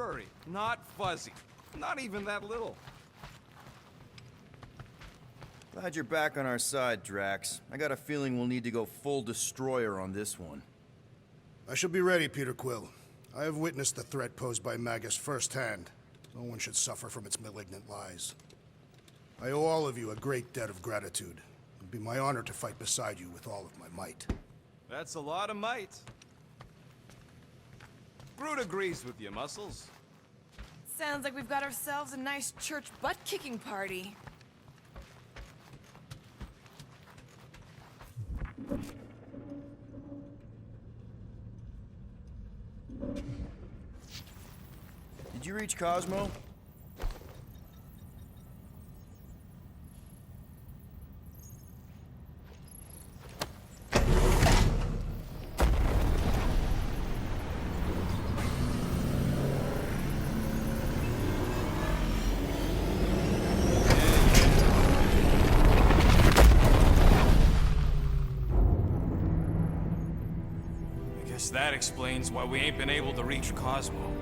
furry, not fuzzy. Not even that little. Glad you're back on our side, Drax. I got a feeling we'll need to go full destroyer on this one. I shall be ready, Peter Quill. I have witnessed the threat posed by Magus firsthand. No one should suffer from its malignant lies. I owe all of you a great debt of gratitude. It'd be my honor to fight beside you with all of my might. That's a lot of might. Groot agrees with you, Muscles. Sounds like we've got ourselves a nice church butt-kicking party. Did you reach Cosmo? That explains why we ain't been able to reach Cosmo.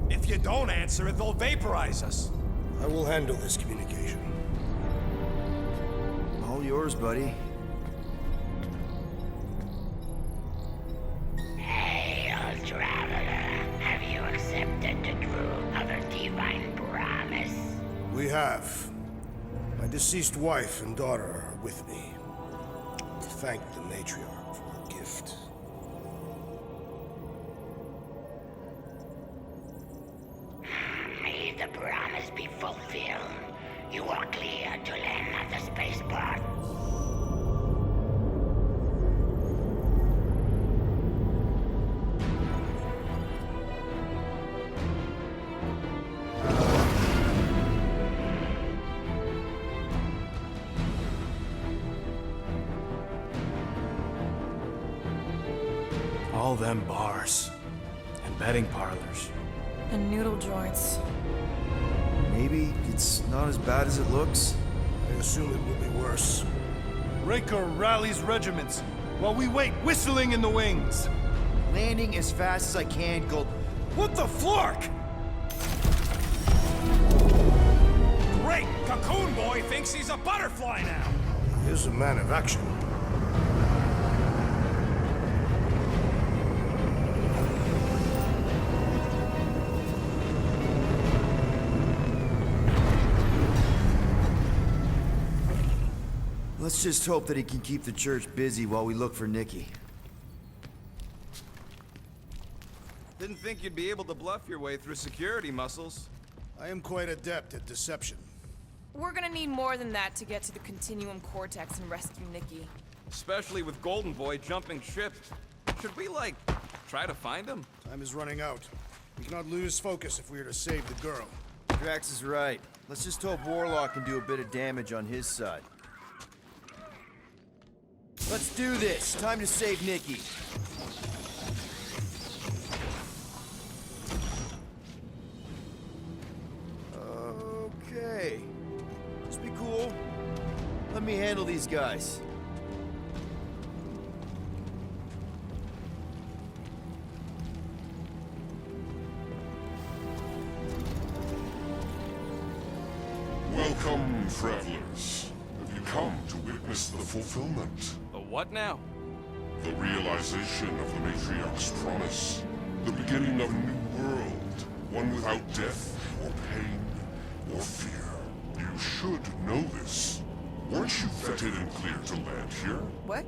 If you don't answer it, they'll vaporize us. I will handle this communication. All yours, buddy. Hail, traveler. Have you accepted the true of a divine promise? We have. My deceased wife and daughter are with me. To thank the matriarch for her gift. May the promise be fulfilled. You are clear to land at the spaceport. All them bars. And betting parlors. And noodle joints. Maybe it's not as bad as it looks. I assume it will be worse. Raker rallies regiments, while we wait whistling in the wings. Landing as fast as I can, Gold. What the flark? Great! Cocoon Boy thinks he's a butterfly now! He is a man of action. Let's just hope that he can keep the church busy while we look for Nikki. Didn't think you'd be able to bluff your way through security, Muscles. I am quite adept at deception. We're gonna need more than that to get to the Continuum Cortex and rescue Nikki. Especially with Golden Boy jumping ship. Should we, like, try to find him? Time is running out. We cannot lose focus if we are to save the girl. Drax is right. Let's just hope Warlock can do a bit of damage on his side. Let's do this. Time to save Nikki. Okay. Just be cool. Let me handle these guys. Welcome, travelers. Have you come to witness the fulfillment? The what now? The realization of the Matriarch's promise. The beginning of a new world. One without death, or pain, or fear. You should know this. Weren't you vetted and cleared to land here? What?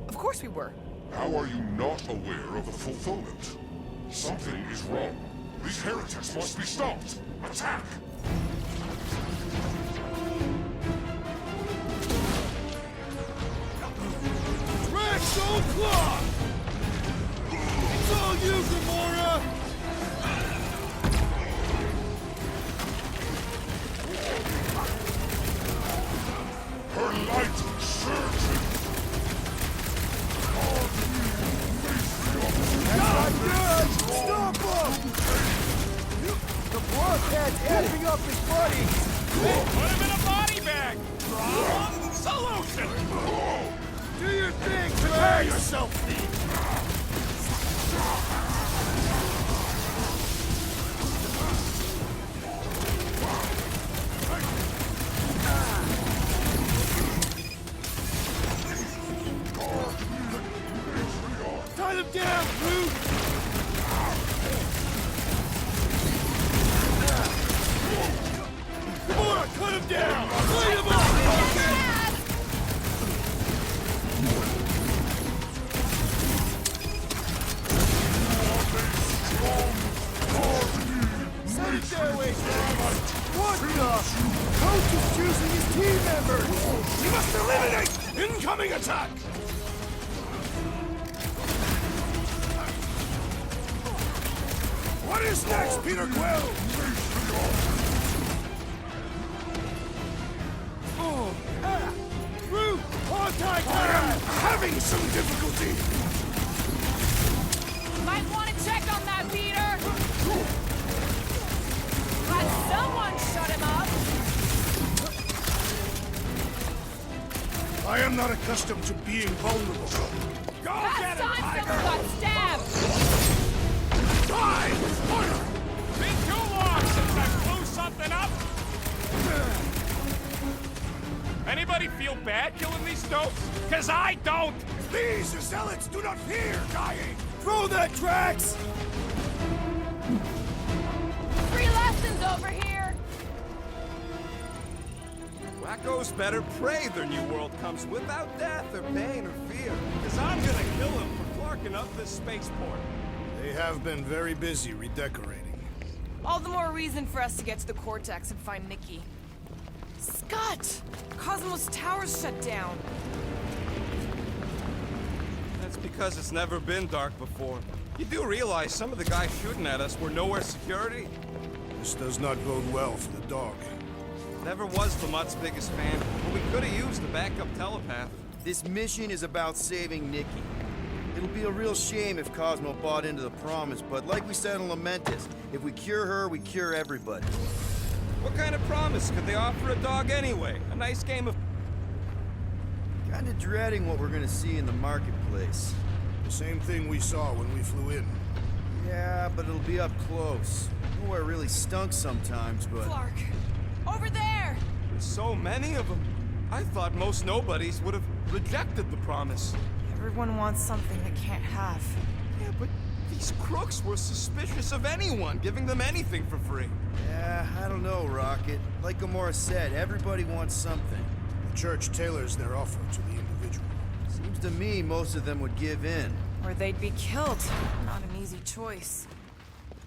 Of course we were. How are you not aware of the fulfillment? Something is wrong. These heretics must be stopped. Attack! Drax O'Clock! It's all you, Gamora! Her light surges! Not good! Stop him! The blockhead's effing up his buddy! Put him in a body bag! Problem? Solution! Do your thing, Prepare Drax! yourself, thief! Cut him down, Groot! Gamora, cut him down! Light him up! Set it their way, What the? Coach is choosing his team members! We must eliminate incoming attack! What is next, Peter Quill? Groot! Contact I am having some difficulty! Might want to check on that, Peter! Has someone shut him up? I am not accustomed to being vulnerable. Go Last time someone got stabbed! Die! Order! Been too long since I blew something up! Anybody feel bad killing these dopes? Cause I don't! These zealots do not fear dying! Throw that, Drax! Free lessons over here! Wacko's better pray their new world comes without death or pain or fear. Cause I'm gonna kill him for clarking up this spaceport. They have been very busy redecorating. All the more reason for us to get to the Cortex and find Nikki. Scott! Cosmos Tower's shut down. That's because it's never been dark before. You do realize some of the guys shooting at us were nowhere security? This does not bode well for the dog. Never was Lamott's biggest fan, but we could have used a backup telepath. This mission is about saving Nikki. It'll be a real shame if Cosmo bought into the promise, but like we said in Lamentus, if we cure her, we cure everybody. What kind of promise could they offer a dog anyway? A nice game of... Kinda dreading what we're gonna see in the marketplace. The same thing we saw when we flew in. Yeah, but it'll be up close. Nowhere really stunk sometimes, but... Clark! Over there! There's so many of them. I thought most nobodies would have rejected the promise. Everyone wants something they can't have. Yeah, but these crooks were suspicious of anyone giving them anything for free. Yeah, I don't know, Rocket. Like Gamora said, everybody wants something. The church tailors their offer to the individual. Seems to me most of them would give in. Or they'd be killed. Not an easy choice.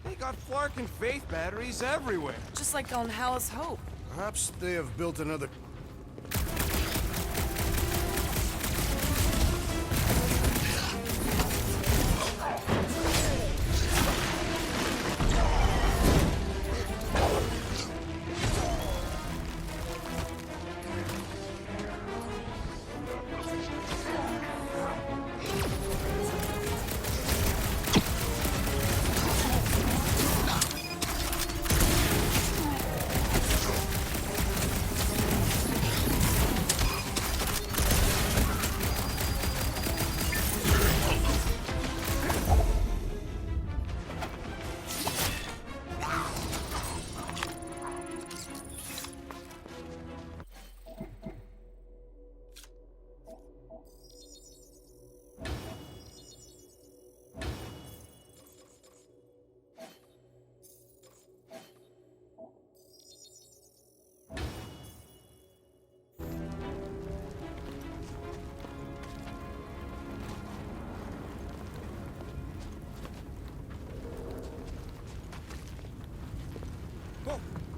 They got Flark and Faith batteries everywhere. Just like on Hal's Hope. Perhaps they have built another...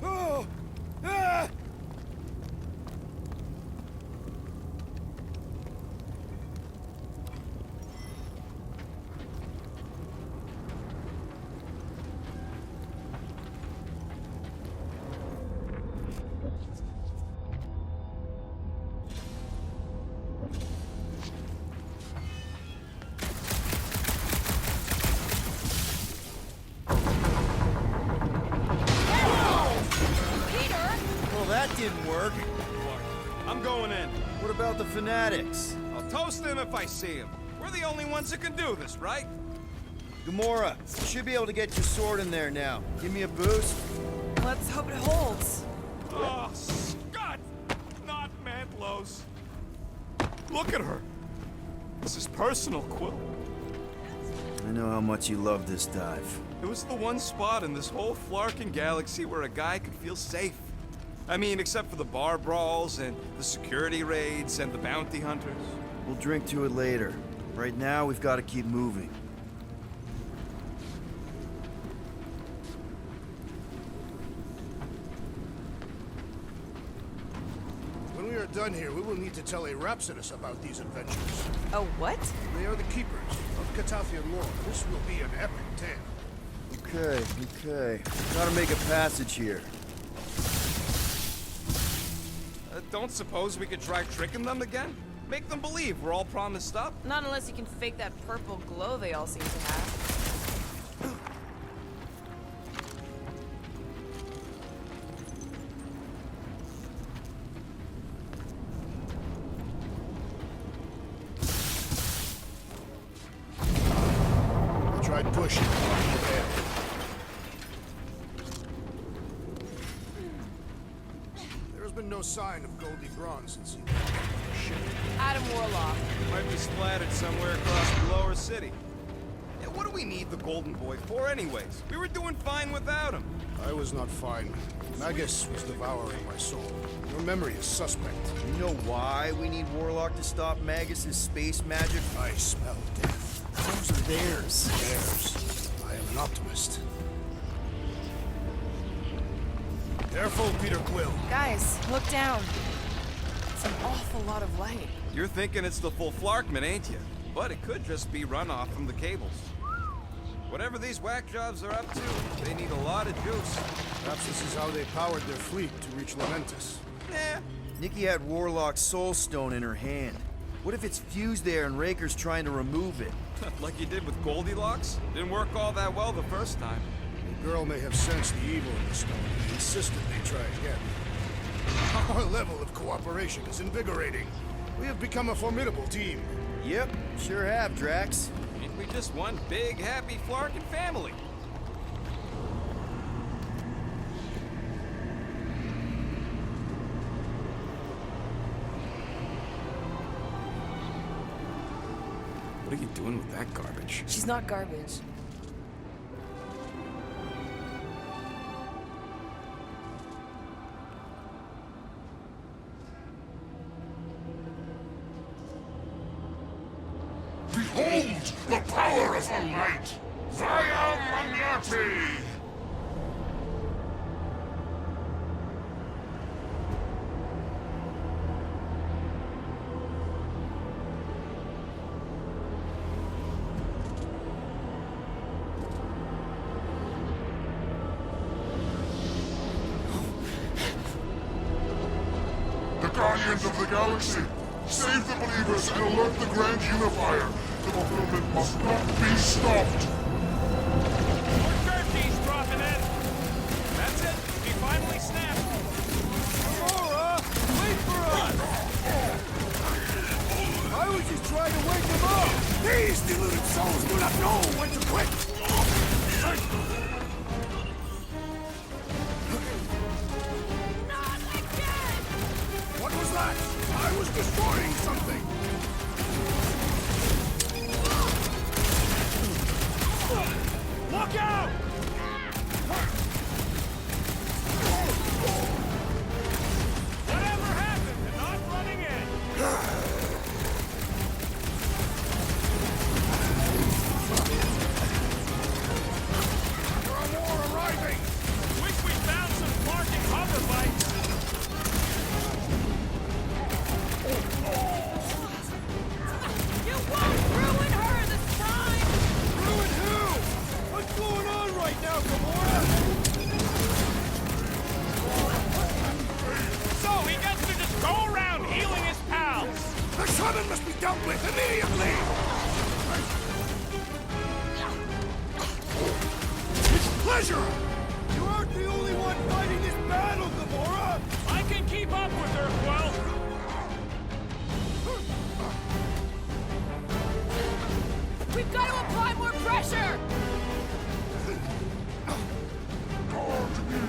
Oh! Ah! Well, that didn't work. I'm going in. What about the Fanatics? I'll toast them if I see them. We're the only ones that can do this, right? Gamora, you should be able to get your sword in there now. Give me a boost. Let's hope it holds. Oh, Scott! Not Mantlos. Look at her. This is personal, Quill. I know how much you love this dive. It was the one spot in this whole Flarkin galaxy where a guy could feel safe. I mean, except for the bar brawls and the security raids and the bounty hunters. We'll drink to it later. Right now, we've got to keep moving. When we are done here, we will need to tell a Rhapsodus about these adventures. Oh, what? They are the keepers of Catathian lore. This will be an epic tale. Okay. Gotta make a passage here. Don't suppose we could try tricking them again? Make them believe we're all promised up? Not unless you can fake that purple glow they all seem to have. I tried pushing. There has been no sign of Goldie Braun since he... Shit. Adam Warlock. Might be splattered somewhere across the lower city. Yeah, what do we need the Golden Boy for anyways? We were doing fine without him. I was not fine. Magus was devouring my soul. Your memory is suspect. You know why we need Warlock to stop Magus's space magic? I smell death. Those are theirs. Theirs. I am an optimist. Careful, Peter Quill. Guys, look down. It's an awful lot of light. You're thinking it's the full Flarkman, ain't you? But it could just be runoff from the cables. Whatever these whack jobs are up to, they need a lot of juice. Perhaps this is how they powered their fleet to reach Lamentus. Nah. Nikki had Warlock's soul stone in her hand. What if it's fused there and Raker's trying to remove it? Like you did with Goldilocks? Didn't work all that well the first time. The girl may have sensed the evil in the stone and insisted they try again. Our level of cooperation is invigorating. We have become a formidable team. Yep, sure have, Drax. Ain't we just one big, happy Flarkin family? What are you doing with that garbage? She's not garbage. Behold the power of the light! Via Magnati! The Guardians of the Galaxy! Save the believers and alert the Grand Unifier! The fulfillment must not be stopped! Turkey's dropping in! That's it! We finally snapped! Aurora! Wait for us! I was just trying to wake them up! These deluded souls do not know when to quit! Not again! What was that? I was destroying something! Look out! Whatever happened to not running in? There are more arriving! Wish we found some parking hover bikes. You won't ruin her this time! Ruin who? What's going on right now, Gamora? So he gets to just go around healing his pals. The shaman must be dealt with immediately! It's pleasure! You aren't the only one fighting this battle, Gamora! I can keep up with her, Quill. We've got to apply more pressure! Guard me,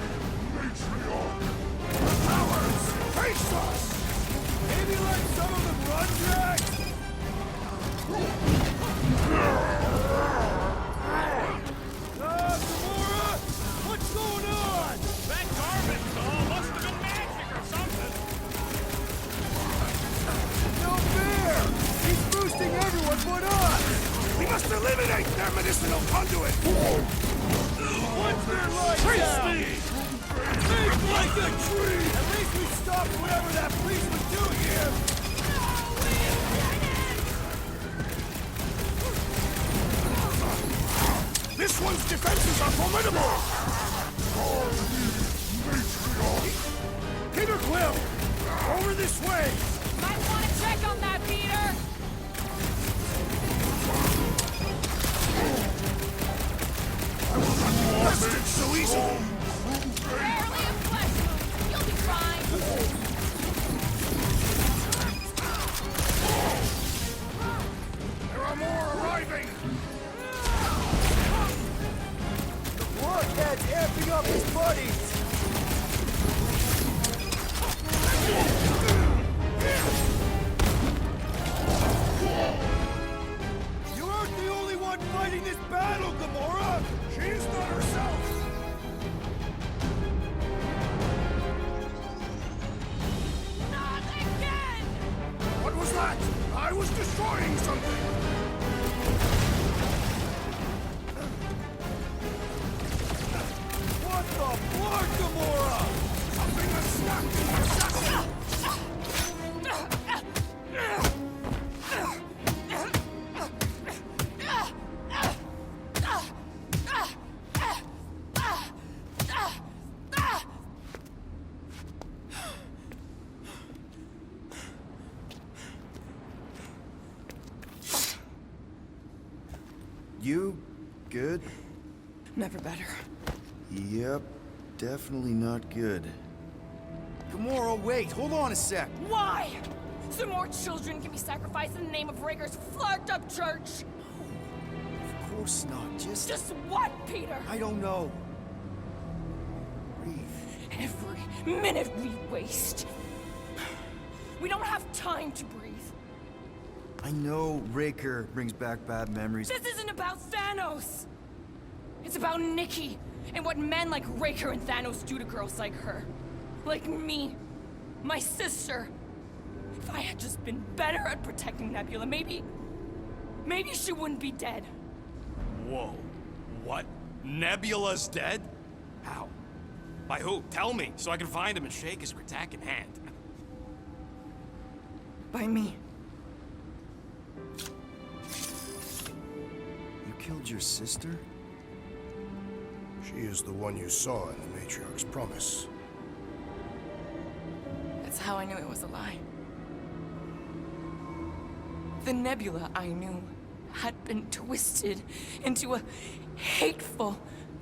Matriarch! Cowards! Face us! Maybe let some of them run, Drax? must eliminate their medicinal conduit! Once they're lights out, make like a tree! At least we stopped whatever that priest was doing here! This one's defenses are formidable! Peter Quill! Over this way! Might want to check on that, Peter! That's not so easy! Barely a flesh wound. You'll be fine. There are more arriving! The Bloodhead's amping up his buddies! You aren't the only one fighting this battle, Gamora! She is not herself! Not again! What was that? I was destroying something! What the blood, Gamora? Something has snapped in the assassin! You good? Never better. Yep, definitely not good. Gamora, wait, hold on a sec. Why? So more children can be sacrificed in the name of Raker's flarked up church? Of course not, Just what, Peter? I don't know. Breathe. Every minute we waste. We don't have time to breathe. I know Raker brings back bad memories. This isn't about Thanos. It's about Nikki and what men like Raker and Thanos do to girls like her. Like me. My sister. If I had just been better at protecting Nebula, maybe she wouldn't be dead. Whoa. What? Nebula's dead? How? By who? Tell me, so I can find him and shake his Kratak in hand. By me. You killed your sister? She is the one you saw in the Matriarch's promise. That's how I knew it was a lie. The Nebula I knew had been twisted into a hateful,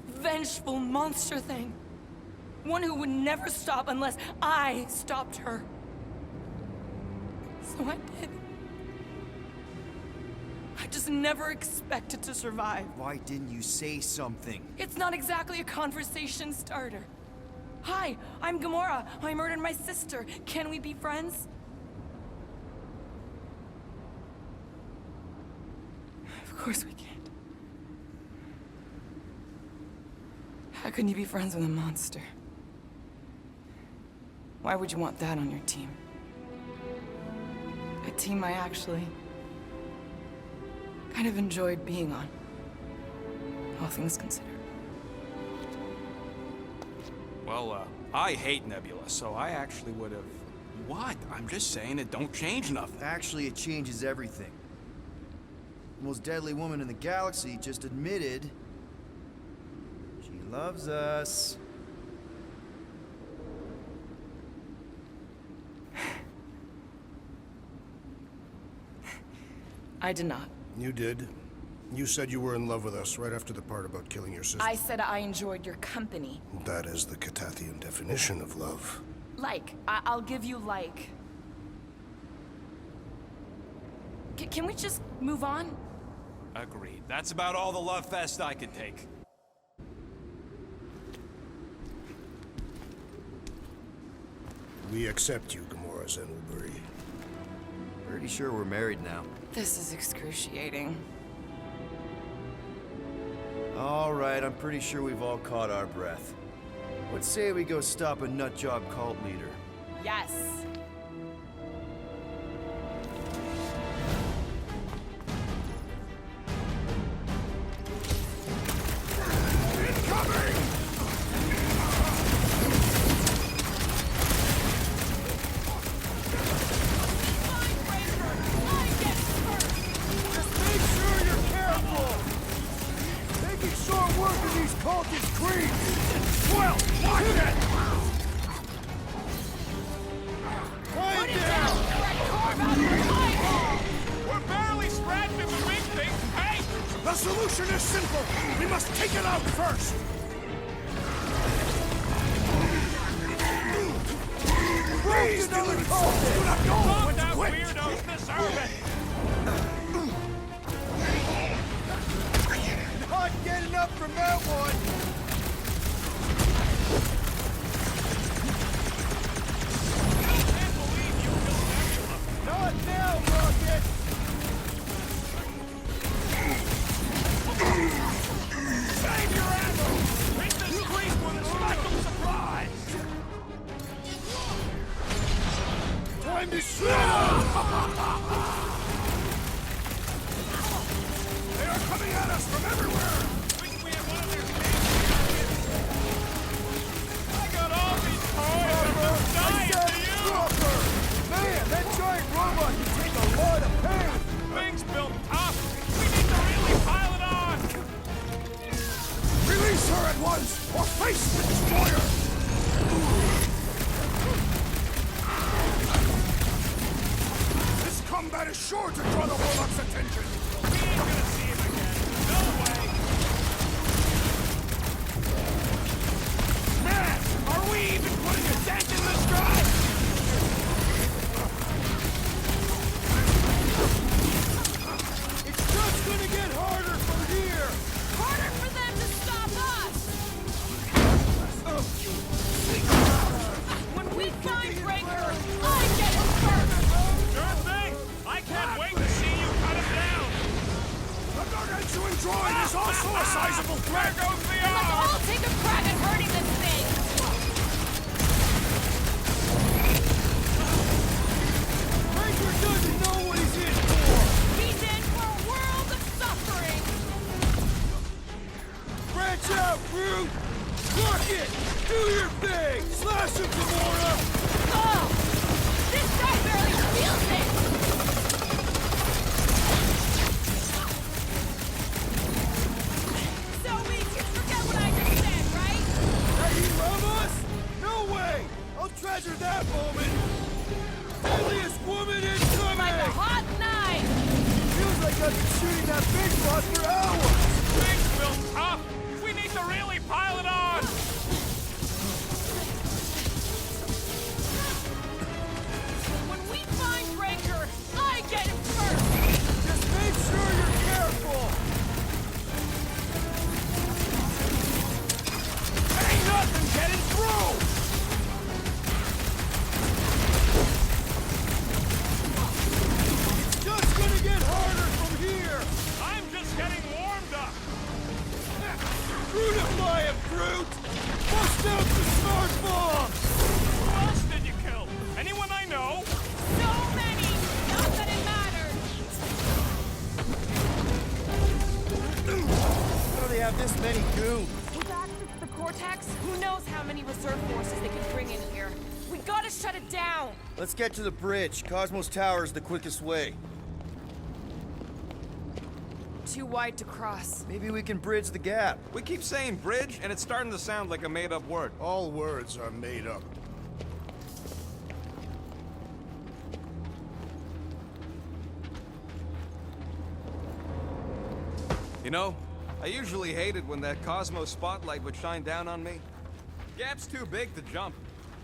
vengeful monster thing. One who would never stop unless I stopped her. So I did. I just never expected to survive. Why didn't you say something? It's not exactly a conversation starter. Hi, I'm Gamora. I murdered my sister. Can we be friends? Of course we can't. How can you be friends with a monster? Why would you want that on your team? A team I actually kind of enjoyed being on, all things considered. Well, I hate Nebula, so I actually would have... What? I'm just saying it don't change nothing. Actually, it changes everything. The most deadly woman in the galaxy just admitted she loves us. I did not. You did. You said you were in love with us right after the part about killing your sister. I said I enjoyed your company. That is the Catathian definition of love. Like. I'll give you like. Can we just move on? Agreed. That's about all the love fest I could take. We accept you, Gamora Zenoburi. Pretty sure we're married now. This is excruciating. All right, I'm pretty sure we've all caught our breath. Let's say we go stop a nutjob cult leader. Yes. cultist creep! Well, watch it! Climb down! Carve out your eyeball! We're barely scratching the big thing. Hey! The solution is simple. We must take it out first. Raise another cultist! Do not go when to That quit. weirdos deserve it! Not getting up from that one! Can't believe you killed Nebula. Not now, Rocket! Save your ammo! Hit this creep with a special surprise! Time to shoot! They are coming at us from everywhere. Wish we had one of their tanks. I got all these toys. I'm just dying to you! Proper! Man, that giant robot can take a lot of pain! Things built tough. We need to really pile it on. Release her at once, or face the destroyer. This combat is sure to draw the Warlock's attention. We ain't gonna see him again. No way. Man, are we even putting a dent in this guy? It's just gonna get harder from here! Harder for them to stop us! When we find Breaker, I get him first! Sure thing. I can't wait to see you cut him down. The gargantuan drawing is also a sizable There threat. goes the Let's arm. all take a crack at hurting this thing! Breaker doesn't know what he's in for! He's in for a world of suffering! Branch out, Groot! Rocket! Do your thing! Slash him, Gamora! Oh! This guy barely feels it! So we just forget what I just said, right? That he love us? No way! I'll treasure that moment! Deadliest woman incoming! Like a hot knife! Feels like I've been shooting that big spot for hours! Things built tough. We need to really pile it on. When we find Breaker, I get him first! Just make sure you're careful! Ain't nothing getting through. It's just gonna get harder from here! I'm just getting warmed up. Brutify him, Groot! Bust out the smart bomb! Who else did you kill? Anyone I know? So many! Not that it matters! How do they have this many goons? With access to the Cortex, who knows how many reserve forces they can bring in here? We gotta shut it down! Let's get to the bridge. Cosmos Tower is the quickest way. Too wide to cross. Maybe we can bridge the gap. We keep saying bridge, and it's starting to sound like a made-up word. All words are made up. You know, I usually hated when that Cosmos spotlight would shine down on me. Gap's too big to jump.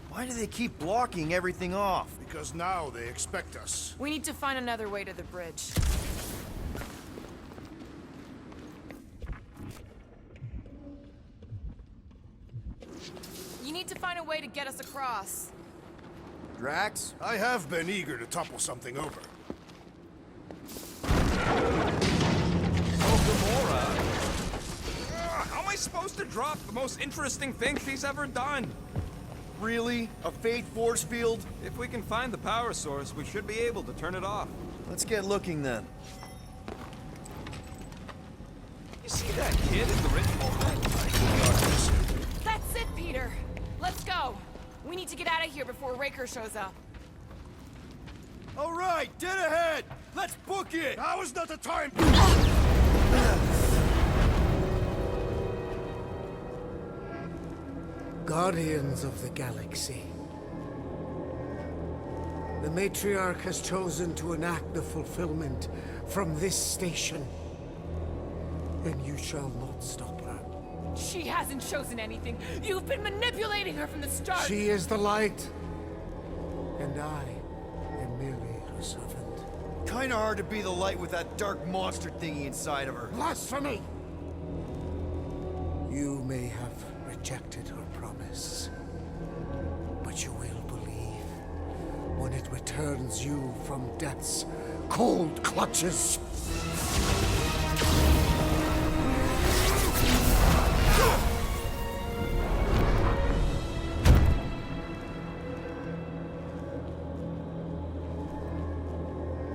Why do they keep blocking everything off? Because now they expect us. We need to find another way to the bridge. You need to find a way to get us across. Drax? I have been eager to topple something over. How am I supposed to drop the most interesting thing she's ever done? Really? A Fate force field? If we can find the power source, we should be able to turn it off. Let's get looking then. You see that kid in the ritual? That's it, Peter. Let's go. We need to get out of here before Raker shows up. All right, dead ahead! Let's book it! Now is not the time. Guardians of the Galaxy. The Matriarch has chosen to enact the fulfillment from this station. And you shall not stop her. She hasn't chosen anything. You've been manipulating her from the start. She is the light. And I am merely her servant. Kinda hard to be the light with that dark monster thingy inside of her. Blasphemy! You may have rejected her promise, but you will believe when it returns you from death's cold clutches.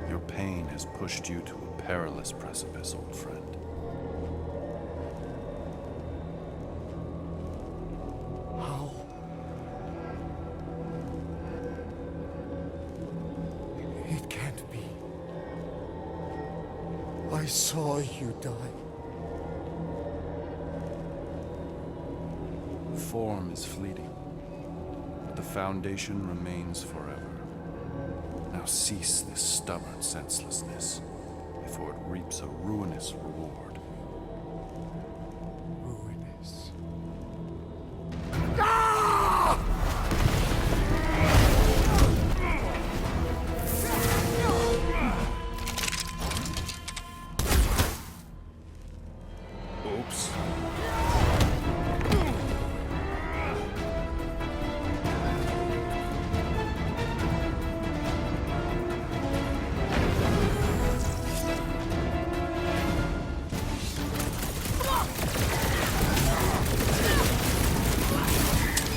Your pain has pushed you to a perilous precipice, old friend. How? It can't be. I saw you die. Form is fleeting, but the foundation remains forever. Now cease this stubborn senselessness, before it reaps a ruinous reward. Ruinous. Oops.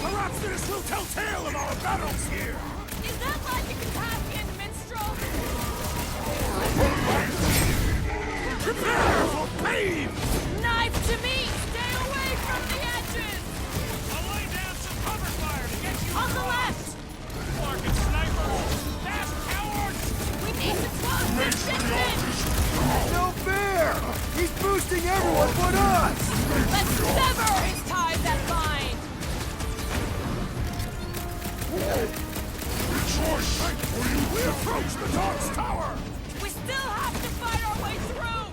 Perhaps this will tell tale of our battles here! Is that like a Carpathian minstrel? Prepare for pain! Knife to me! Stay away from the edges! I'll lay down some cover fire to get you On the left! Clark and snipers! Fast cowards! We need to close this distance! No fair! He's boosting everyone but us! Let's sever his ties that bind! Rejoice! For you We approach the Dark's Tower! We still have to fight our way through!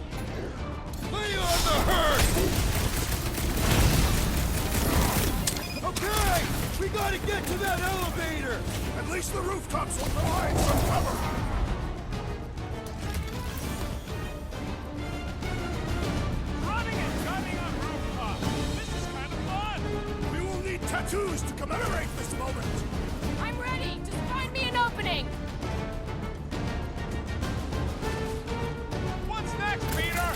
Lay on the hurt! Okay! We gotta get to that elevator! At least the rooftops will provide some cover! Running and gunning on rooftops! This is kind of fun! We will need tattoos to commemorate this moment! I'm ready! Just find me an opening! What's next, Peter?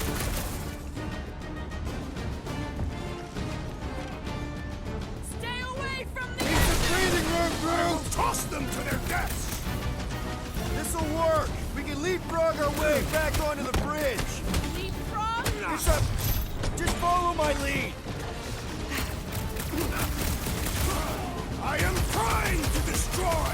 Stay away from the Breathing room, We'll Groot! toss them to their deaths! This'll work! We can leapfrog our way back onto the bridge! leapfrog? It's a... Just follow my lead! I am trying to destroy!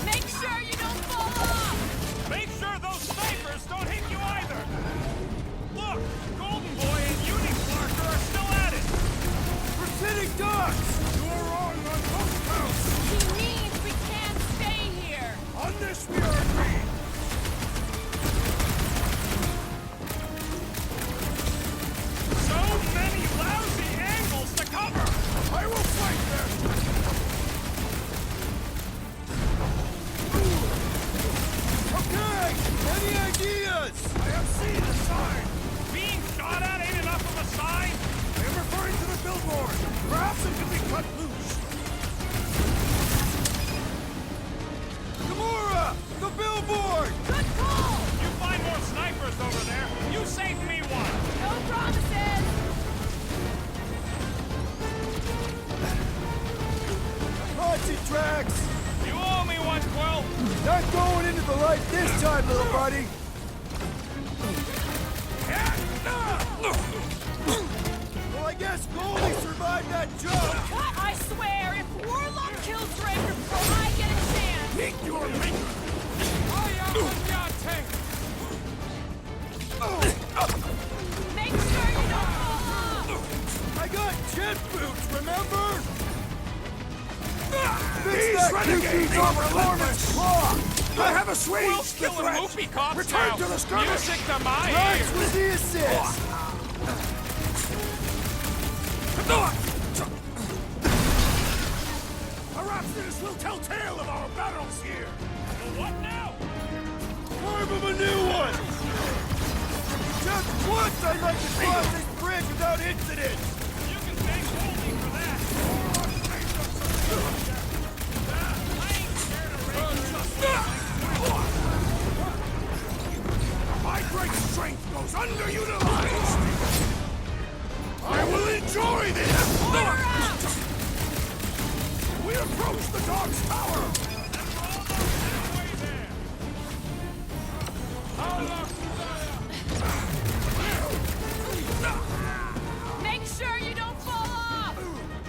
Make sure you don't fall off! Make sure those snipers don't hit you either! Look! Golden Boy and Unicorn are still at it! We're sitting ducks! You are wrong on both counts! He means we can't stay here! On this we are agreed! So many lousy angles to cover! I will fight them! Okay! Any ideas? I have seen the sign! Being shot at ain't enough of a sign! I am referring to the billboard! Perhaps it can be cut loose! Gamora! The billboard! Good call! You find more snipers over there! You save me one! No promises! Haunted tracks! You owe me one, Quill! Not going into the light this time, little buddy! Well, I guess Goldie survived that jump! I swear, if Warlock kills Draker before I get a chance... Meet your maker! I am Yate! Make renegades over Lorman's Claw! I have assuaged We'll the kill threat! Whoopie cops Return now. to the skirmish! Music to my Rex ears. with the assist! A rhapsodist will tell tale of our battles here! What now? Carve him a new one! Just once I'd like to cross this bridge without incident! You can thank Goldie for that! My great strength goes underutilized! I will enjoy this! We approach the dog's tower! Make sure you don't fall off!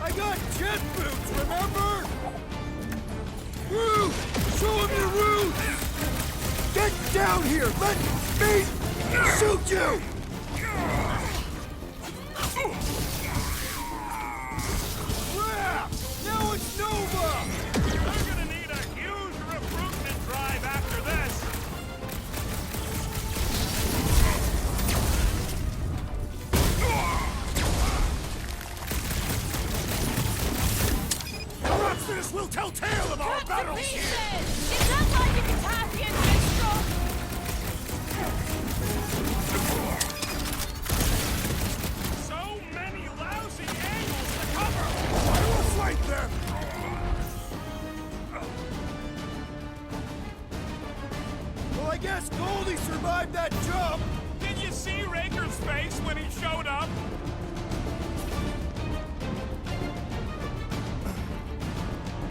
I got jet boots, remember? Roof! Show him your roots! Get down here! Let me shoot you! Crap! Now it's Nova! We're gonna need a huge recruitment drive after this! The Rhapsodist will tell tale of our Cut to battles pieces! here! It's not like you can taffy and minstrel! So many lousy angles to cover! I will flank them! Well, I guess Goldie survived that jump! Did you see Raker's face when he showed up?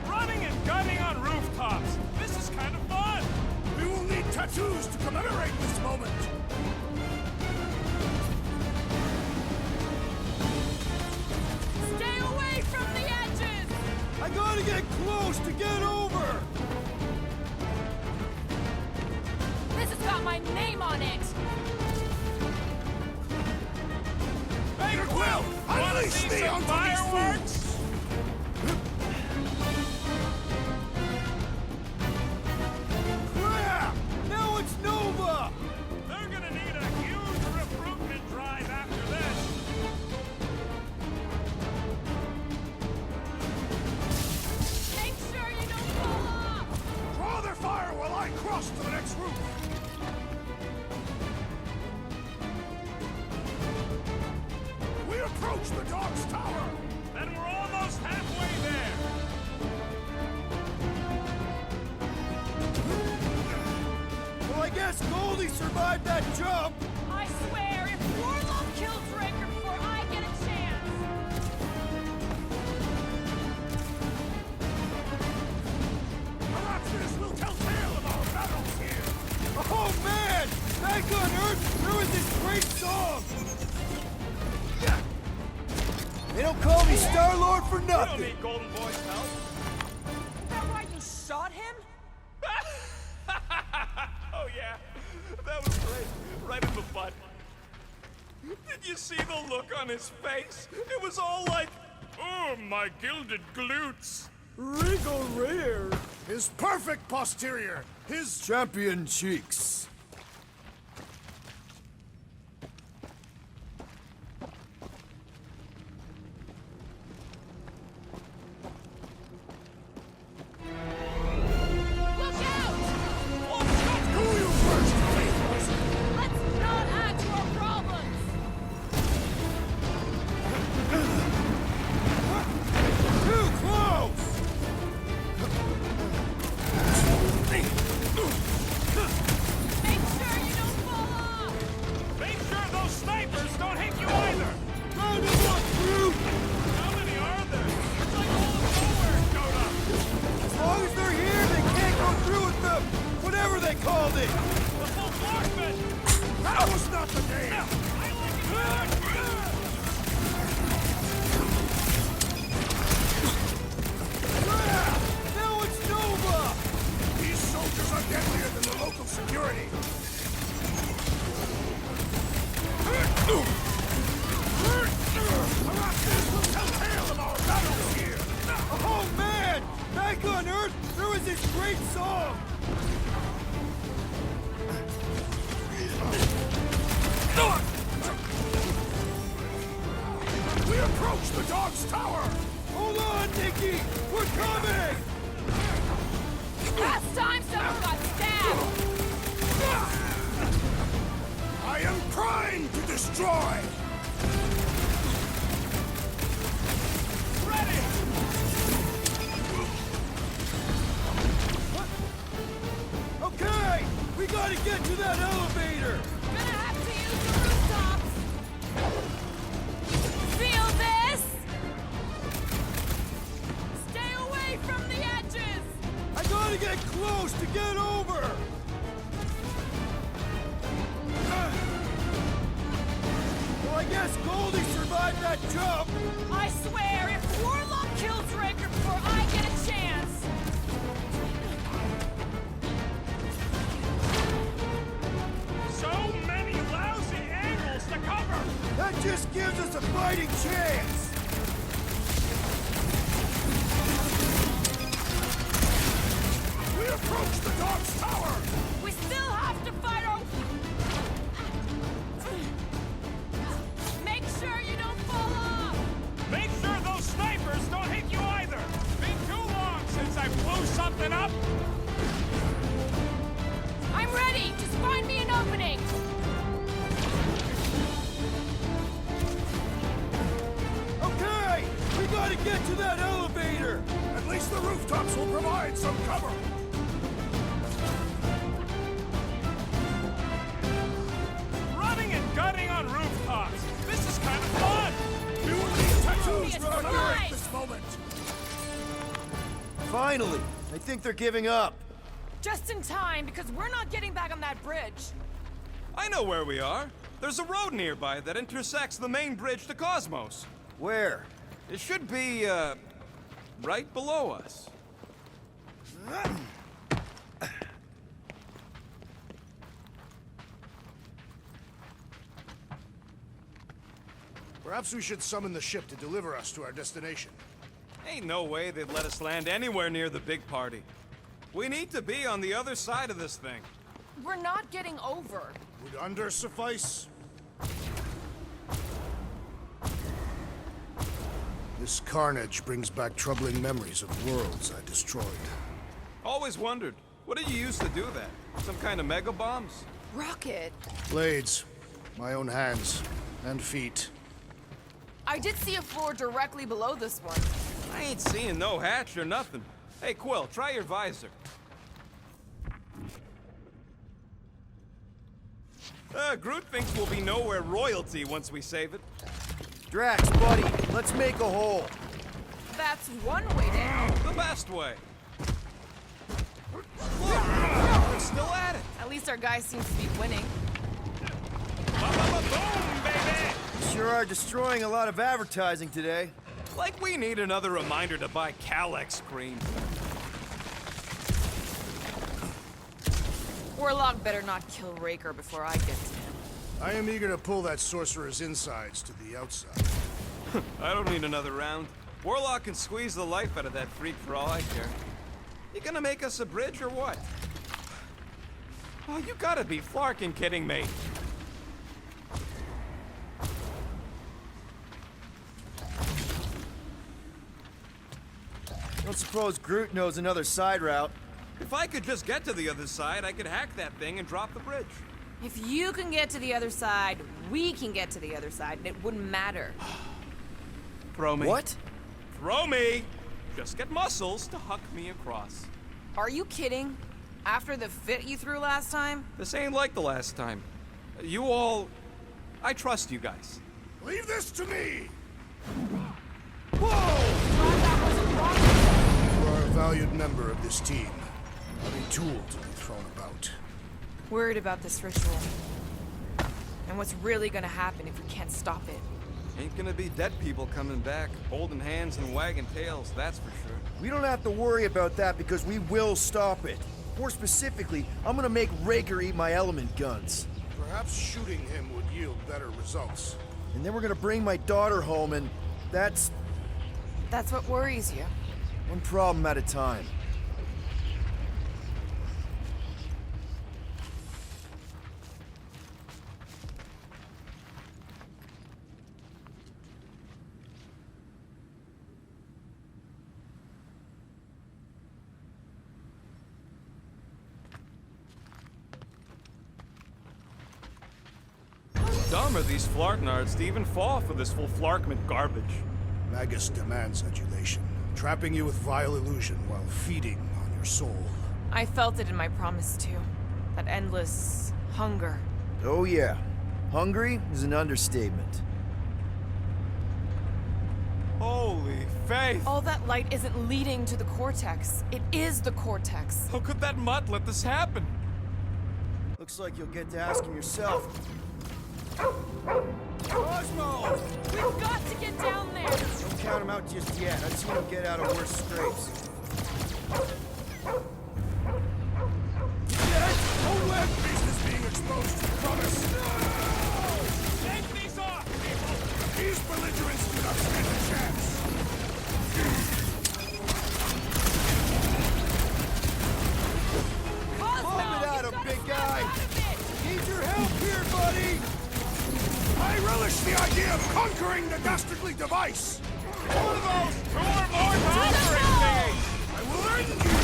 Running and gunning on rooftops. This is kind of fun. We will need tattoos to commemorate this moment. Stay away from the edges! I gotta get close to get over! This has got my name on it! Hey, Quill! Unleash me onto these fools! Crap! Now it's Nova! They're gonna need a huge recruitment drive after this. Make sure you don't fall off! Draw their fire while I cross to the next roof. We approach the dog's tower. Then we're almost halfway there. Well, I guess Goldie survived that jump! I swear, if Warlock kills Raker before I get a chance... The Rhapsodist will tell tale of our battles here. Oh man! Back on Earth, there was this great song! They don't call me Star-Lord for You don't nothing! need Golden Boy's help. Is that why you shot him? Oh yeah, that was great. Right in the butt. Did you see the look on his face? It was all like, oh, my gilded glutes. Regal rear! His perfect posterior! His champion cheeks! Look out! Who you first, faithfuls? Let's not add to our problems! Too close! Make sure you don't fall off! Make sure those snipers don't hit you either. Round him up, Groot! How many are there? It's like all of nowhere showed up. As long as they're here, they can't go through with them! Whatever they called it! The full marksman. That was not the day. I like it. Crap! Now it's Nova! These soldiers are deadlier than the local security. Arachnids will tell tale of our battles here. Oh man! Back on Earth, dog's tower! Hold on, Nikki! We're coming! Last time someone got stabbed! I am primed to destroy! Okay! We gotta get to that elevator! Gonna have to use the rooftops! Feel this? Stay away from the edges! I gotta get close to get over! Well, I guess Goldie survived that jump! I swear, if Warlock kills Raker before I get a chance... So many lousy angles to cover! That just gives us a fighting chance! We approach the dog's tower! We still have to fight our... Make sure you don't fall off! Make sure those snipers don't hit you either! Been too long since I blew something up! I'm ready! Just find me an opening! Okay! We gotta get to that elevator! At least the rooftops will provide some cover! Running and gunning on rooftops! This is kind of fun! You will need tattoos It's to commemorate fine. this moment! Finally! I think they're giving up. Just in time, because we're not getting back on that bridge. I know where we are. There's a road nearby that intersects the main bridge to Cosmos. Where? It should be, right below us. Perhaps we should summon the ship to deliver us to our destination. Ain't no way they'd let us land anywhere near the big party. We need to be on the other side of this thing. We're not getting over. Would under suffice? This carnage brings back troubling memories of worlds I destroyed. Always wondered, what did you use to do that? Some kind of mega bombs? Rocket. Blades. My own hands. And feet. I did see a floor directly below this one. I ain't seeing no hatch or nothing. Hey, Quill, try your visor. Groot thinks we'll be nowhere royalty once we save it. Drax, buddy, let's make a hole. That's one way down. The best way. Look, we're still at it. At least our guy seems to be winning. Boom, baby! Sure are destroying a lot of advertising today. Like we need another reminder to buy Calex cream. Warlock better not kill Raker before I get to him. I am eager to pull that sorcerer's insides to the outside. I don't need another round. Warlock can squeeze the life out of that freak for all I care. You gonna make us a bridge or what? Oh, you gotta be flarkin' kidding me. Don't suppose Groot knows another side route. If I could just get to the other side, I could hack that thing and drop the bridge. If you can get to the other side, we can get to the other side, and it wouldn't matter. Throw me. What? Throw me! Just get muscles to huck me across. Are you kidding? After the fit you threw last time? This ain't like the last time. You all... I trust you guys. Leave this to me! Thought that was a rocket. You are a valued member of this team. Not a tool to be thrown about. Worried about this ritual. And what's really gonna happen if we can't stop it. Ain't gonna be dead people coming back, holding hands and wagging tails, that's for sure. We don't have to worry about that because we will stop it. More specifically, I'm gonna make Raker eat my element guns. Perhaps shooting him would yield better results. And then we're gonna bring my daughter home and that's That's what worries you. one problem at a time. dumb are these Flarknards to even fall for this full Flarkment garbage? Magus demands adulation, trapping you with vile illusion while feeding on your soul. I felt it in my promise too. That endless hunger. Oh yeah. Hungry is an understatement. Holy faith! All that light isn't leading to the Cortex. It is the Cortex. How could that mutt let this happen? Looks like you'll get to ask him yourself. Cosmo! We've got to get down there! Don't count him out just yet. I've seen him get out of worse scrapes. Homeland business being exposed to promise. Take these off, people! These belligerents do not stand a chance. Cosmo, Pump it out you've him, gotta big snap guy. out of it. Need your help here, buddy! I relish the idea of conquering the dastardly device. One of those two or more conquering things! I will end you.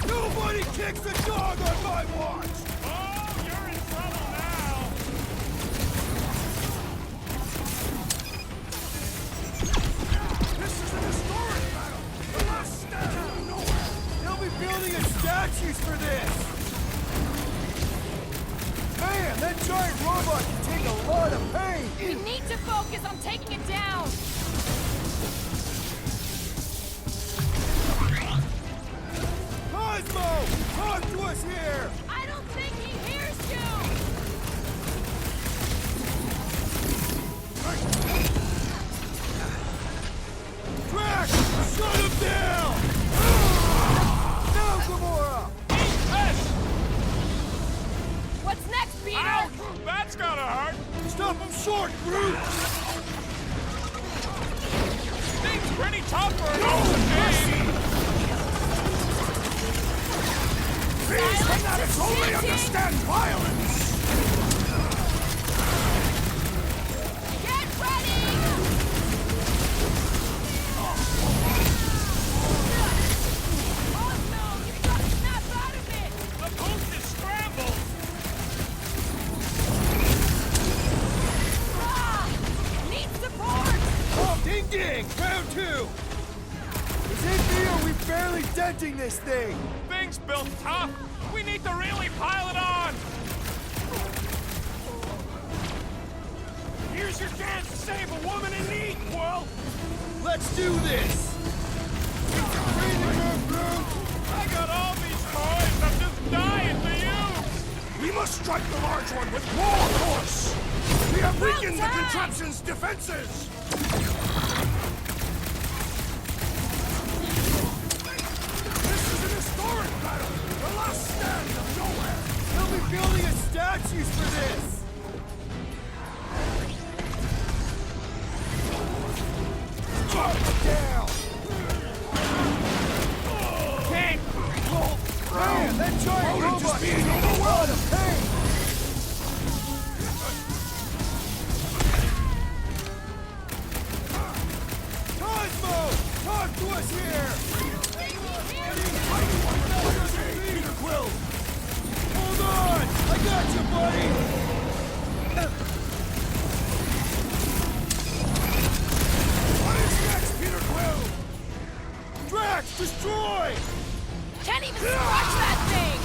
Nobody kicks a dog on my watch! Oh, you're in trouble now! This is an historic battle. The last stand out of nowhere. They'll be building us statues for this! Man, that giant robot can take a lot of pain! We need to focus on taking it down. Cosmo! Talk to us here! I don't think he hears you. Drax! Shut him down! Now, Gamora! What's next, Peter? Ouch! That's gotta hurt! Stop him short, Groot! Thing's pretty tough for an old thing! These fanatics only understand violence. Get ready! Cosmo, you've got to snap out of it! The boost is scrambled! Ah! Need support! Oh, ding ding! Round two! Is it me or we barely denting this thing? Thing's built tough! We need to really pile it on! Here's your chance to save a woman in need, Quill! Let's do this! Breathing room, Groot! I got all these toys, I'm just dying to use! We must strike the large one with more force. We have weakened the done. contraption's defenses. This is an historic battle. The last stand of nowhere. They'll be building us statues for this! Down! King! Man, that giant Roland is robot being can take a lot of pain! Cosmo! Talk to us here! Peter Quill. Hold on! I got you, buddy! What is next, Peter Quill? Drax, destroy! Can't even scratch that thing!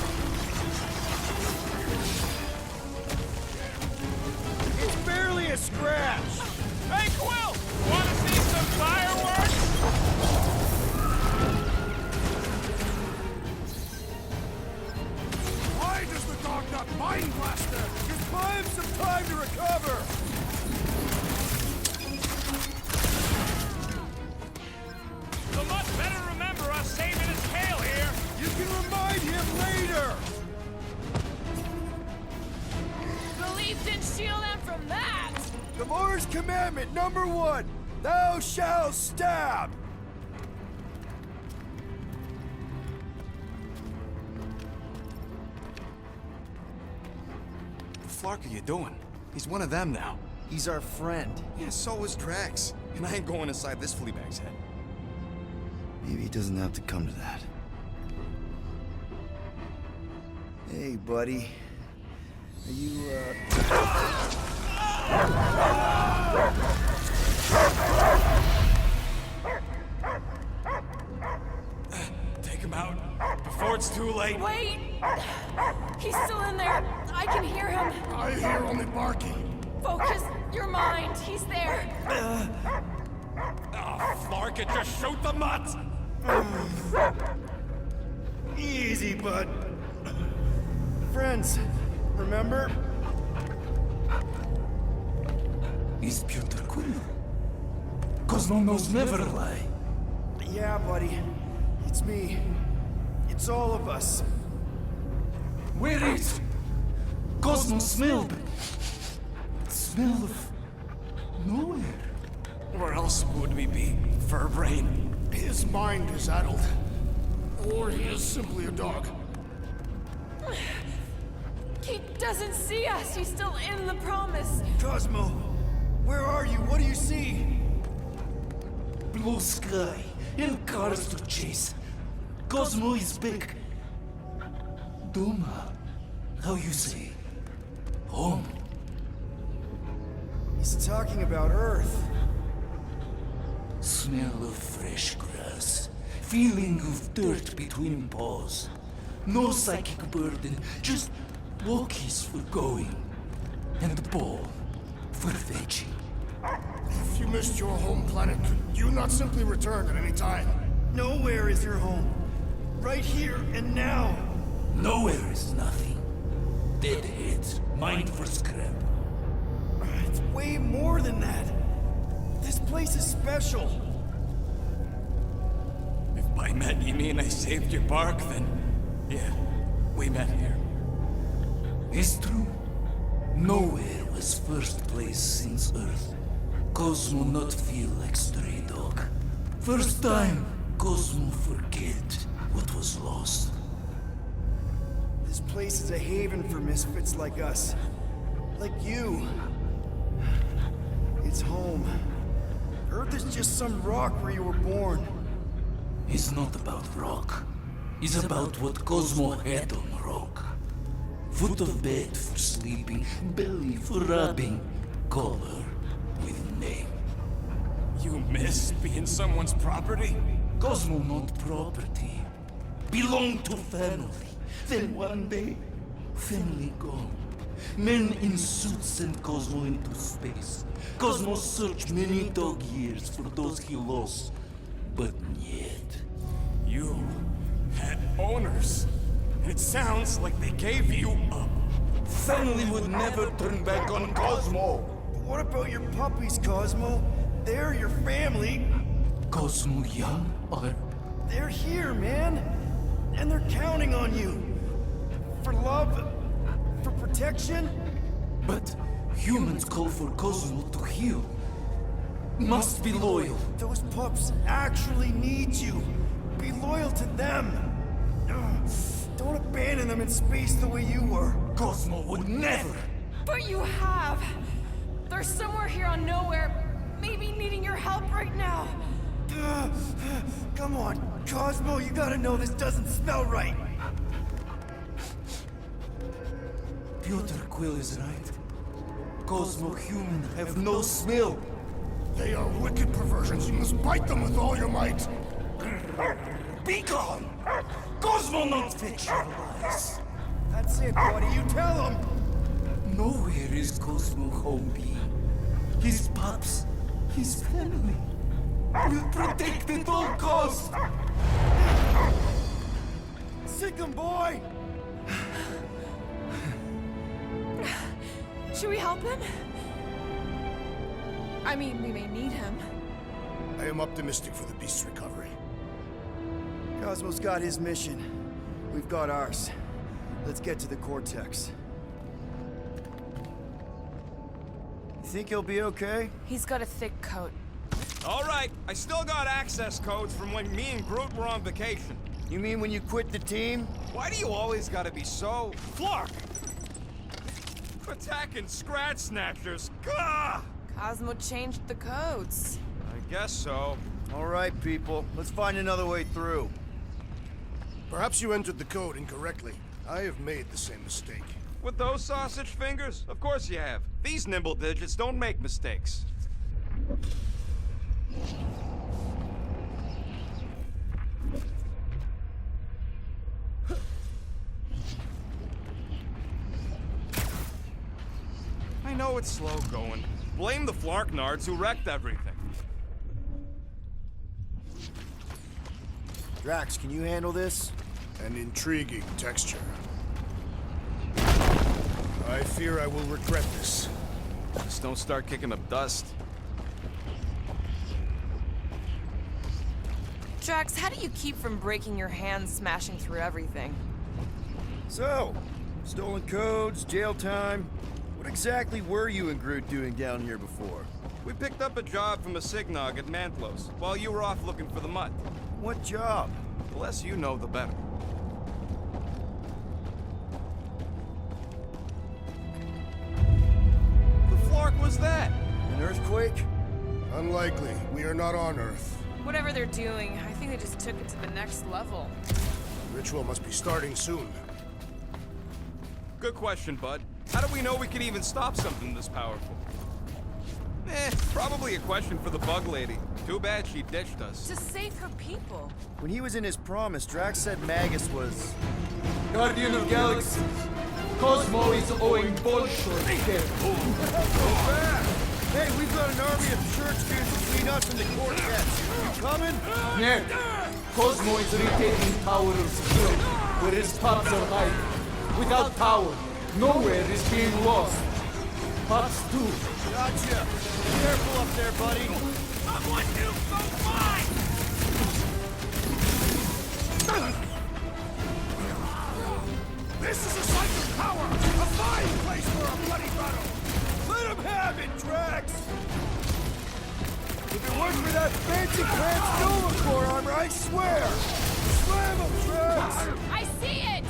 It's barely a scratch! Hey, Quill! Wanna see some fireworks? Why does the dog not mind blaster? Just buy him some time to recover! The mutt better remember us saving his tail here! You can remind him later! Belief didn't shield him from that! Gamora's commandment number 1, thou shalt stab! What the flark are you doing? He's one of them now. He's our friend. Yeah, so is Drax. And I ain't going inside this fleabag's head. Maybe it doesn't have to come to that. Hey, buddy. Are you, Take him out before it's too late. Wait! He's still in there. I can hear him. I hear only barking. Focus your mind. He's there. Oh, Flark, just shoot the mutt! Easy, bud. Friends, remember? Is Peter Quill? Cosmo knows never lie. Yeah, buddy. It's me. It's all of us. Where is Cosmo smelled? Smell of nowhere. Where else would we be, Furbrain? His mind is addled. Or he is simply a dog. He doesn't see us. He's still in the promise. Cosmo, where are you? What do you see? Blue sky and cars to chase. Cosmo is back. Doma, how you say? Home. He's talking about Earth. Smell of fresh grass. Feeling of dirt between paws. No psychic burden, just walkies for going. And the ball for fetching. If you missed your home planet, could you not simply return at any time? Nowhere is your home. Right here and now. Nowhere is nothing. Deadheads, mind for scrap. It's way more than that. This place is special. If by met you mean I saved your bark, then yeah, we met here. It's true. Nowhere was first place since Earth. Cosmo not feel like stray dog. First time, Cosmo forget what was lost. This place is a haven for misfits like us. Like you. It's home. Earth is just some rock where you were born. It's not about rock. It's about what Cosmo had on rock. Foot of bed for sleeping, belly for rubbing, color with name. You miss being someone's property? Cosmo not property. Belong to family. Then one day, family gone. Men in suits send Cosmo into space. Cosmo searched many dog years for those he lost. But yet... You had owners. It sounds like they gave you up. Family would never turn back on Cosmo. What about your puppies, Cosmo? They're your family. Cosmo young or... They're here, man. And they're counting on you. For love, for protection. But humans call for Cosmo to heal. Must be loyal. Those pups actually need you. Be loyal to them. Ugh. Don't abandon them in space the way you were. Cosmo would never. But you have. They're somewhere here on Nowhere, maybe needing your help right now. Come on, Cosmo, you gotta know this doesn't smell right. Peter Quill is right. Cosmo human have no smell. They are wicked perversions. You must bite them with all your might. Be gone! Cosmo not fetch your lies. That's it, buddy. You tell him. Nowhere is Cosmo home be. His pups, his family, will protect at all costs. Sick him, boy. Should we help him? I mean, we may need him. I am optimistic for the beast's recovery. Cosmo's got his mission. We've got ours. Let's get to the Cortex. You think he'll be okay? He's got a thick coat. All right, I still got access codes from when me and Groot were on vacation. You mean when you quit the team? Why do you always gotta be so... Flark! Attacking Scratch Snatchers! Gah! Cosmo changed the codes. I guess so. All right, people. Let's find another way through. Perhaps you entered the code incorrectly. I have made the same mistake. With those sausage fingers? Of course you have. These nimble digits don't make mistakes. I know it's slow going. Blame the Flarknards who wrecked everything. Drax, can you handle this? An intriguing texture. I fear I will regret this. Just don't start kicking up dust. Drax, how do you keep from breaking your hands smashing through everything? So, stolen codes, jail time. What exactly were you and Groot doing down here before? We picked up a job from a Signog at Mantlos, while you were off looking for the mud. What job? The less you know, the better. The Flark was that? An earthquake? Unlikely. We are not on Earth. Whatever they're doing, I think they just took it to the next level. Ritual must be starting soon. Good question, bud. How do we know we could even stop something this powerful? Probably a question for the bug lady. Too bad she ditched us. To save her people. When he was in his promise, Drax said Magus was... Guardian of Galaxies. Cosmo is owing Bolshoi debt. Hey, we've got an army of church dudes between us and the Cortex. You coming? Ned, Cosmo is retaking power of skill, where his pops are hiding. Without power, nowhere is being lost. Pops too. Gotcha. Careful up there, buddy. Someone do so fine! This is a site of power! A fine place for a bloody battle! Let him have it, Drax! If it weren't for that fancy pants Nova Corps armor, I swear! Slam him, Drax! I see it!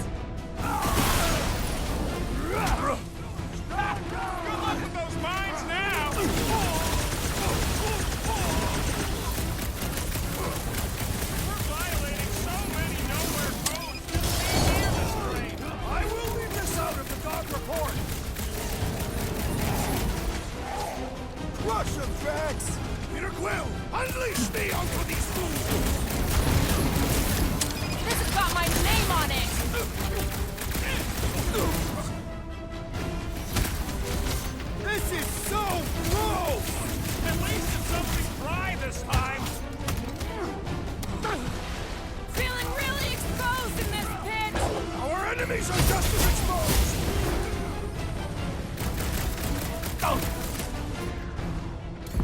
Good luck with those mines now! We're violating so many nowhere codes just can't hear this train! I will leave this out of the dog report! Crush him, Drax! Peter Quill, unleash me onto these fools! This has got my name on it! This is so gross! At least it's something dry this time! Feeling really exposed in this pit! Our enemies are just as exposed!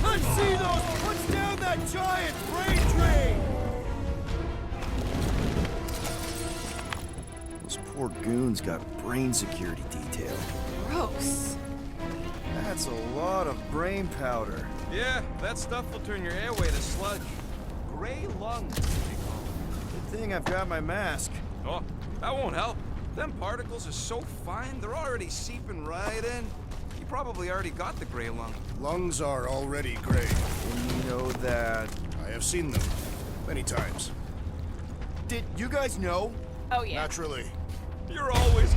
Let's see those! Push down that giant brain drain! Those poor goons got brain security detail. Gross. That's a lot of brain powder. Yeah, that stuff will turn your airway to sludge. Gray lungs, they call it. Good thing I've got my mask. Oh, that won't help. Them particles are so fine, they're already seeping right in. You probably already got the gray lung. Lungs are already gray. And you know that... I have seen them. Many times. Did you guys know? Oh yeah. Naturally. You're always...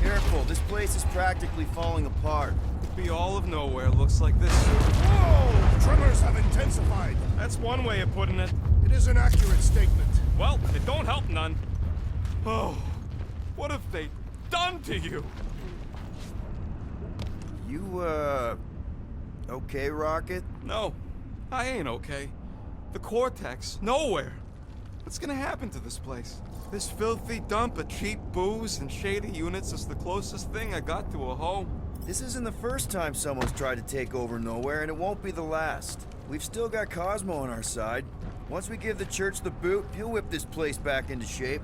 Careful, this place is practically falling apart. Could be all of nowhere looks like this. Whoa! Tremors have intensified. That's one way of putting it. It is an accurate statement. Well, it don't help none. Oh, what have they done to you? You, okay, Rocket? No, I ain't okay. The Cortex, nowhere. What's gonna happen to this place? This filthy dump of cheap booze and shady units is the closest thing I got to a home. This isn't the first time someone's tried to take over Nowhere, and it won't be the last. We've still got Cosmo on our side. Once we give the church the boot, he'll whip this place back into shape.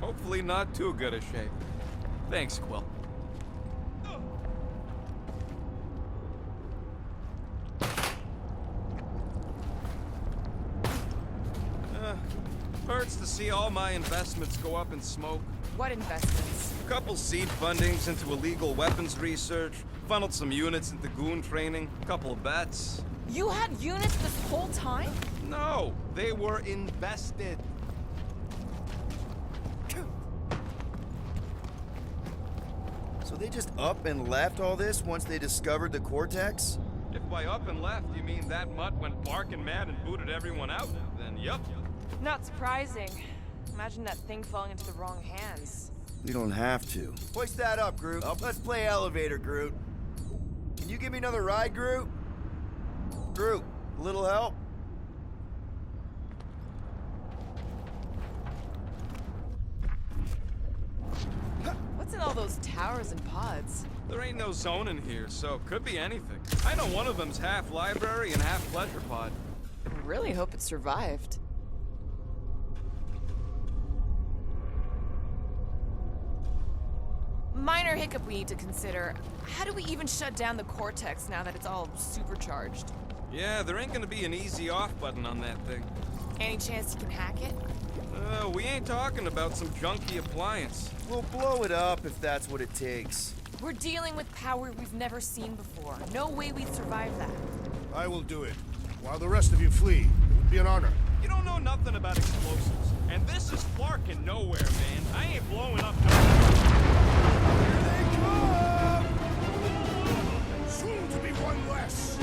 Hopefully not too good a shape. Thanks, Quill. Hurts to see all my investments go up in smoke. What investments? A couple seed fundings into illegal weapons research, funneled some units into goon training, a couple of bets. You had units this whole time? No, they were invested. they just up and left all this once they discovered the Cortex? If by up and left you mean that mutt went barking mad and booted everyone out, then yup. Not surprising. Imagine that thing falling into the wrong hands. We don't have to. Hoist that up, Groot. Let's play elevator, Groot. Can you give me another ride, Groot? Groot, a little help? What's in all those towers and pods? There ain't no zone in here, so could be anything. I know one of them's half library and half pleasure pod. I really hope it survived. Minor hiccup we need to consider. How do we even shut down the Cortex now that it's all supercharged? Yeah, there ain't gonna be an easy off button on that thing. Any chance you can hack it? We ain't talking about some junky appliance. We'll blow it up if that's what it takes. We're dealing with power we've never seen before. No way we'd survive that. I will do it. While the rest of you flee, it would be an honor. You don't know nothing about explosives. And this is Flarkin' nowhere, man. I ain't blowing up no... Here they come! Soon to be one less.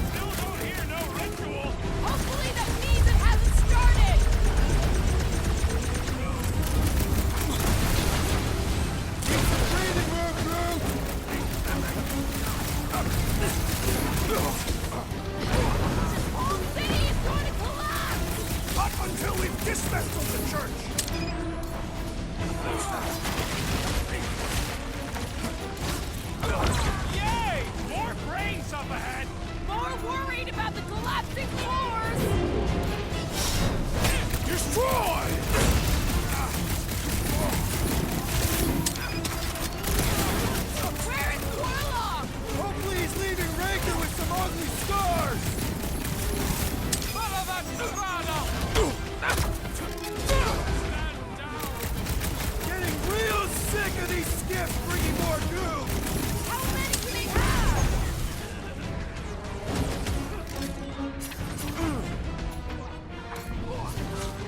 Still don't hear no ritual. Hopefully that means it hasn't started! Breathing room, Groot! This whole city is going to collapse! Up until we've dismantled the church! Yay! More brains up ahead. More worried about the collapsing floors! Destroy! Where is Warlock? Hopefully he's leaving Raker with some ugly scars! Follow that Serrano. Getting real sick of these skips bringing more goo! How many do they have?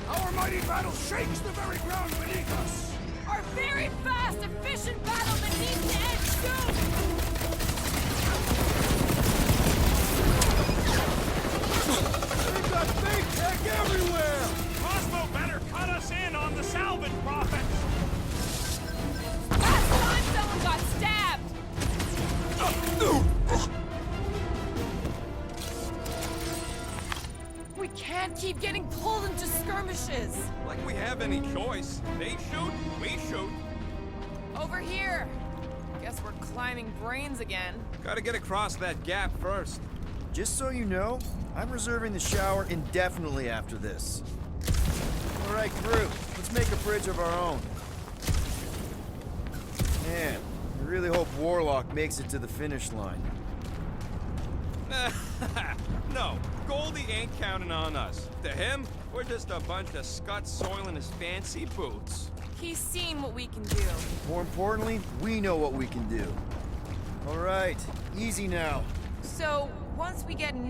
Our mighty battle shakes the very ground beneath us! Our very fast, efficient battle that needs to end soon! They've got fake tech everywhere! Cosmo better cut us in on the salvage profits. Last time someone got stabbed! We can't keep getting pulled into skirmishes! Like we have any choice. They shoot, we shoot. Over here! Guess we're climbing brains again. Gotta get across that gap first. Just so you know, I'm reserving the shower indefinitely after this. All right, Groot, let's make a bridge of our own. Man, I really hope Warlock makes it to the finish line. No, Goldie ain't counting on us. To him, we're just a bunch of scuts soiling his fancy boots. He's seen what we can do. More importantly, we know what we can do. All right, easy now. So, once we get Nick